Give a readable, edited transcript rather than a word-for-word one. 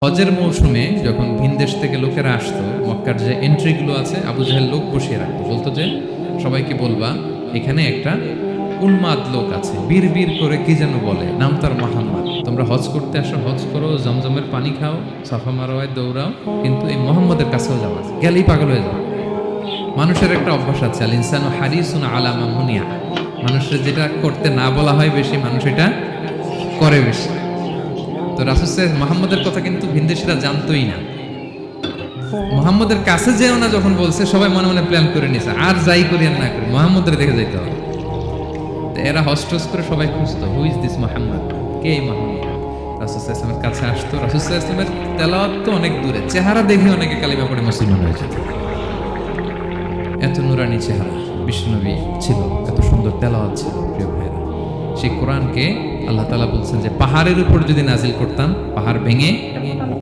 হজের মৌসুমে যখন ভিনদেশ থেকে লোকেরা আসতো, মক্কার যে এন্ট্রিগুলো আছে আবু জাহেল লোক বসিয়ে রাখতো, বলতো যে সবাইকে বলবা এখানে একটা উন্মাদ লোক আছে, বীর বীর করে কি যেন বলে, নাম তার মোহাম্মদ। তোমরা হজ করতে আসো, হজ করো, জমজমের পানি খাও, সাফা মারোয়ায় দৌড়াও, কিন্তু এই মোহাম্মদের কাছেও যাওয়া গেলেই পাগল হয়ে যাও। মানুষের একটা অভ্যাস আছে, আল ইনসানু হারিসুন আলা মা মুনিয়া, মানুষের যেটা করতে না বলা হয় বেশি, মানুষ এটা করে বেশি। তো রাসূল সাল্লাল্লাহু মুহাম্মদের কথা কিন্তু ভিনদেশীরা জানতোই না। মুহাম্মদের কাছে যেও না যখন বলছে, সবাই মনে মনে প্ল্যান করে নিছে, আর যাই করি আর না করি মুহাম্মদের দেখে যাইতে হবে। তো এরা হস্টস করে সবাই খুঁজতো, হু ইজ দিস মুহাম্মদ, কে এই মুহাম্মদ? রাসূল সাল্লাল্লাহু আলাইহি ওয়াসাল্লামের কাছে আসতো। রাসূল সাল্লাল্লাহু আলাইহি ওয়াসাল্লামের তেলাওয়াত তো অনেক দূরে, চেহারা দেখে অনেকে কালিমা পড়ে মুসলমান হয়ে যেত। এত নুরানি চেহারা বিশ্বনবী ছিল, এত সুন্দর তেলাওয়াত ছিল। প্রিয় ভাইরা, সেই কোরআনকে আল্লাহ তাআলা বলছেন যে পাহাড়ের উপর যদি নাজিল করতাম, পাহাড় ভেঙে